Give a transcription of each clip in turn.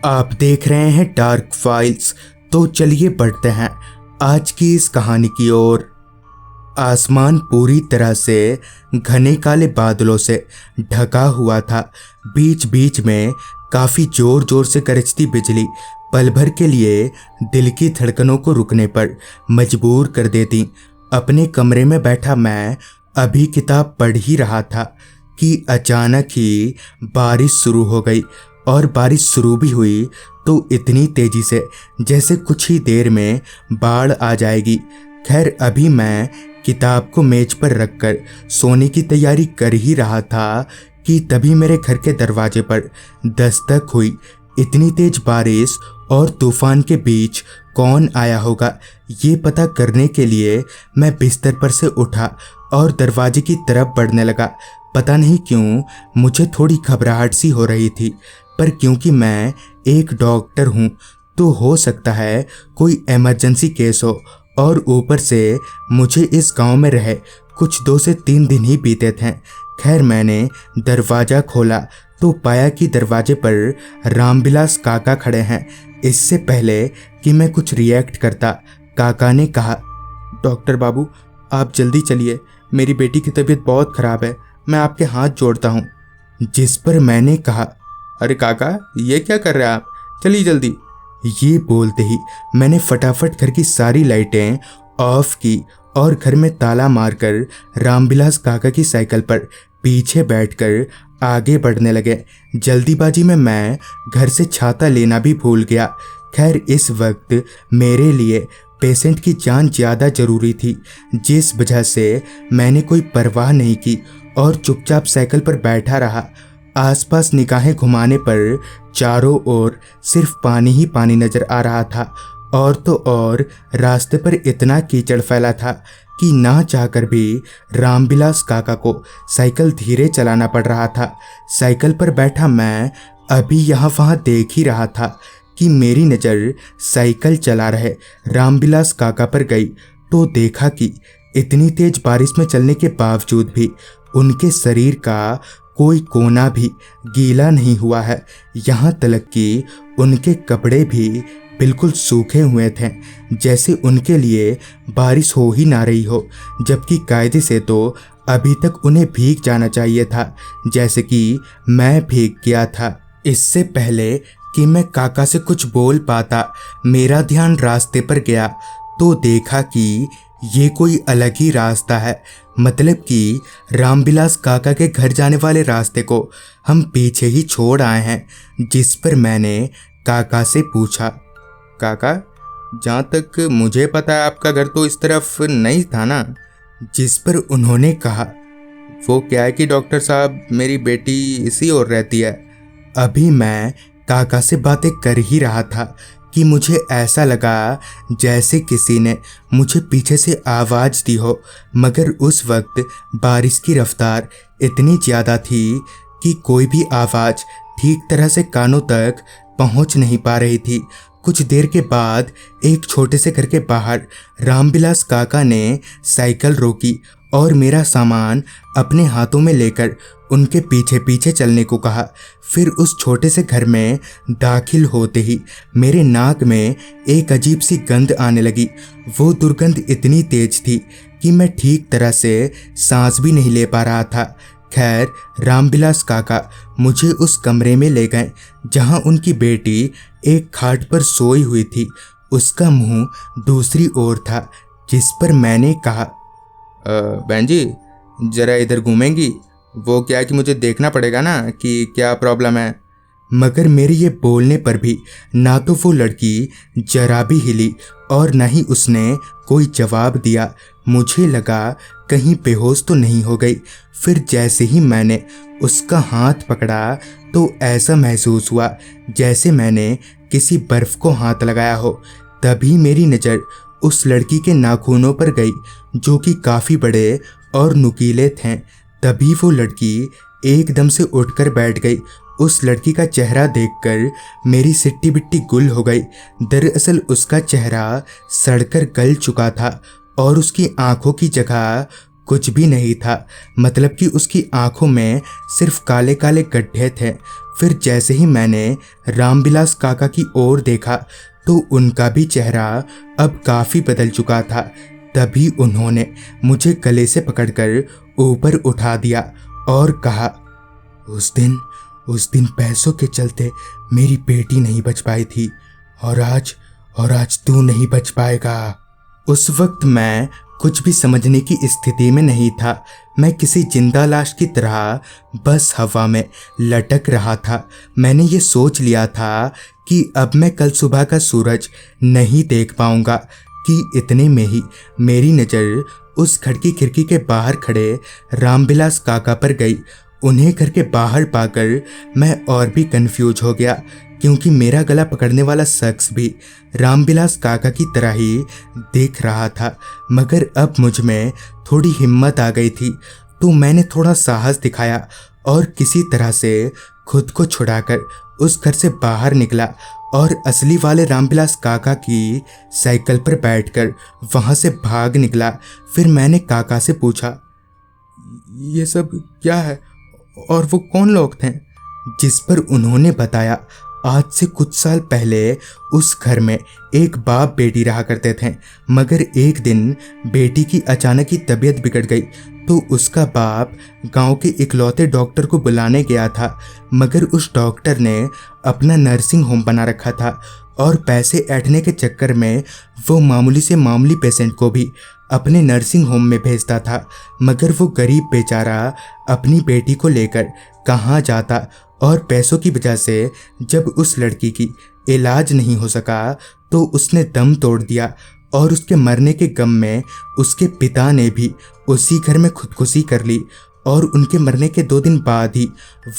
आप देख रहे हैं डार्क फाइल्स। तो चलिए बढ़ते हैं आज की इस कहानी की ओर। आसमान पूरी तरह से घने काले बादलों से ढका हुआ था। बीच बीच में काफी जोर जोर से गरजती बिजली पल भर के लिए दिल की धड़कनों को रुकने पर मजबूर कर देती। अपने कमरे में बैठा मैं अभी किताब पढ़ ही रहा था कि अचानक ही बारिश शुरू हो गई। और बारिश शुरू भी हुई तो इतनी तेजी से जैसे कुछ ही देर में बाढ़ आ जाएगी। खैर, अभी मैं किताब को मेज पर रखकर सोने की तैयारी कर ही रहा था कि तभी मेरे घर के दरवाजे पर दस्तक हुई। इतनी तेज बारिश और तूफान के बीच कौन आया होगा, ये पता करने के लिए मैं बिस्तर पर से उठा और दरवाजे की तरफ बढ़ने लगा। पता नहीं क्यों मुझे थोड़ी घबराहट सी हो रही थी, पर क्योंकि मैं एक डॉक्टर हूँ तो हो सकता है कोई इमरजेंसी केस हो। और ऊपर से मुझे इस गांव में रहे कुछ 2 से 3 दिन ही बीते थे। खैर, मैंने दरवाज़ा खोला तो पाया कि दरवाजे पर रामविलास काका खड़े हैं। इससे पहले कि मैं कुछ रिएक्ट करता, काका ने कहा, डॉक्टर बाबू, आप जल्दी चलिए, मेरी बेटी की तबीयत बहुत ख़राब है, मैं आपके हाथ जोड़ता हूँ। जिस पर मैंने कहा, अरे काका, ये क्या कर रहे हैं आप, चलिए जल्दी। ये बोलते ही मैंने फटाफट घर की सारी लाइटें ऑफ की और घर में ताला मारकर रामविलास काका की साइकिल पर पीछे बैठकर आगे बढ़ने लगे। जल्दीबाजी में मैं घर से छाता लेना भी भूल गया। खैर, इस वक्त मेरे लिए पेशेंट की जान ज़्यादा ज़रूरी थी, जिस वजह से मैंने कोई परवाह नहीं की और चुपचाप साइकिल पर बैठा रहा। आसपास निगाहें घुमाने पर चारों ओर सिर्फ पानी ही पानी नजर आ रहा था। और तो और रास्ते पर इतना कीचड़ फैला था कि ना चाहकर भी रामविलास काका को साइकिल धीरे चलाना पड़ रहा था। साइकिल पर बैठा मैं अभी यहाँ वहाँ देख ही रहा था कि मेरी नज़र साइकिल चला रहे रामविलास काका पर गई तो देखा कि इतनी तेज बारिश में चलने के बावजूद भी उनके शरीर का कोई कोना भी गीला नहीं हुआ है। यहाँ तक कि उनके कपड़े भी बिल्कुल सूखे हुए थे, जैसे उनके लिए बारिश हो ही ना रही हो, जबकि कायदे से तो अभी तक उन्हें भीग जाना चाहिए था, जैसे कि मैं भीग गया था। इससे पहले कि मैं काका से कुछ बोल पाता, मेरा ध्यान रास्ते पर गया तो देखा कि ये कोई अलग ही रास्ता है। मतलब कि रामविलास काका के घर जाने वाले रास्ते को हम पीछे ही छोड़ आए हैं। जिस पर मैंने काका से पूछा, काका, जहाँ तक मुझे पता है आपका घर तो इस तरफ नहीं था ना? जिस पर उन्होंने कहा, वो क्या है कि डॉक्टर साहब, मेरी बेटी इसी ओर रहती है। अभी मैं काका से बातें कर ही रहा था कि मुझे ऐसा लगा जैसे किसी ने मुझे पीछे से आवाज़ दी हो, मगर उस वक्त बारिश की रफ्तार इतनी ज़्यादा थी कि कोई भी आवाज़ ठीक तरह से कानों तक पहुंच नहीं पा रही थी। कुछ देर के बाद एक छोटे से घर के बाहर रामविलास काका ने साइकिल रोकी और मेरा सामान अपने हाथों में लेकर उनके पीछे पीछे चलने को कहा। फिर उस छोटे से घर में दाखिल होते ही मेरे नाक में एक अजीब सी गंध आने लगी। वो दुर्गंध इतनी तेज थी कि मैं ठीक तरह से सांस भी नहीं ले पा रहा था। खैर, रामविलास काका मुझे उस कमरे में ले गए जहां उनकी बेटी एक खाट पर सोई हुई थी। उसका मुंह दूसरी ओर था। जिस पर मैंने कहा, बहन जी, ज़रा इधर घूमेंगी? वो क्या है कि मुझे देखना पड़ेगा ना कि क्या प्रॉब्लम है। मगर मेरे ये बोलने पर भी ना तो वो लड़की जरा भी हिली और न ही उसने कोई जवाब दिया। मुझे लगा कहीं बेहोश तो नहीं हो गई। फिर जैसे ही मैंने उसका हाथ पकड़ा तो ऐसा महसूस हुआ जैसे मैंने किसी बर्फ को हाथ लगाया हो। तभी मेरी नज़र उस लड़की के नाखूनों पर गई जो कि काफ़ी बड़े और नुकीले थे। तभी वो लड़की एकदम से उठकर बैठ गई। उस लड़की का चेहरा देखकर मेरी सिट्टी बिट्टी गुल हो गई। दरअसल उसका चेहरा सड़कर गल चुका था और उसकी आंखों की जगह कुछ भी नहीं था। मतलब कि उसकी आंखों में सिर्फ काले काले गड्ढे थे। फिर जैसे ही मैंने रामविलास काका की ओर देखा तो उनका भी चेहरा अब काफ़ी बदल चुका था। तभी उन्होंने मुझे गले से पकड़कर ऊपर उठा दिया और कहा, उस दिन पैसों के चलते मेरी बेटी नहीं बच पाई थी और आज तू नहीं बच पाएगा। उस वक्त मैं कुछ भी समझने की स्थिति में नहीं था। मैं किसी जिंदा लाश की तरह बस हवा में लटक रहा था। मैंने ये सोच लिया था कि अब मैं कल सुबह का सूरज नहीं देख पाऊंगा कि इतने में ही मेरी नज़र उस घर की खिड़की के बाहर खड़े रामविलास काका पर गई। उन्हें घर के बाहर पाकर मैं और भी कंफ्यूज हो गया, क्योंकि मेरा गला पकड़ने वाला शख्स भी रामविलास काका की तरह ही देख रहा था। मगर अब मुझ में थोड़ी हिम्मत आ गई थी, तो मैंने थोड़ा साहस दिखाया और किसी तरह से खुद को छुड़ाकर उस घर से बाहर निकला और असली वाले रामविलास काका की साइकिल पर बैठकर वहां से भाग निकला। फिर मैंने काका से पूछा, ये सब क्या है और वो कौन लोग थे? जिस पर उन्होंने बताया, आज से कुछ साल पहले उस घर में एक बाप बेटी रहा करते थे। मगर एक दिन बेटी की अचानक ही तबीयत बिगड़ गई तो उसका बाप गांव के इकलौते डॉक्टर को बुलाने गया था। मगर उस डॉक्टर ने अपना नर्सिंग होम बना रखा था और पैसे ऐंठने के चक्कर में वो मामूली से मामूली पेशेंट को भी अपने नर्सिंग होम में भेजता था। मगर वो गरीब बेचारा अपनी बेटी को लेकर कहाँ जाता, और पैसों की वजह से जब उस लड़की की इलाज नहीं हो सका तो उसने दम तोड़ दिया। और उसके मरने के गम में उसके पिता ने भी उसी घर में खुदकुशी कर ली और उनके मरने के 2 दिन बाद ही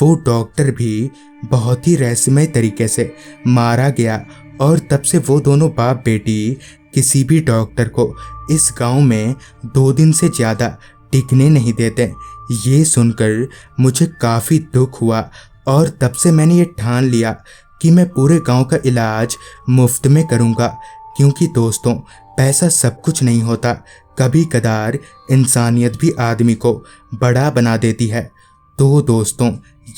वो डॉक्टर भी बहुत ही रहस्यमय तरीके से मारा गया। और तब से वो दोनों बाप बेटी किसी भी डॉक्टर को इस गांव में 2 दिन से ज़्यादा टिकने नहीं देते। ये सुनकर मुझे काफ़ी दुख हुआ और तब से मैंने ये ठान लिया कि मैं पूरे गांव का इलाज मुफ्त में करूंगा। क्योंकि दोस्तों, पैसा सब कुछ नहीं होता, कभी कदार इंसानियत भी आदमी को बड़ा बना देती है। तो दोस्तों,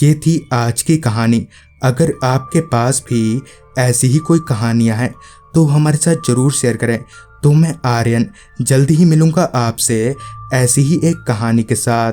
ये थी आज की कहानी। अगर आपके पास भी ऐसी ही कोई कहानियां हैं तो हमारे साथ ज़रूर शेयर करें। तो मैं आर्यन जल्दी ही मिलूंगा आपसे ऐसी ही एक कहानी के साथ।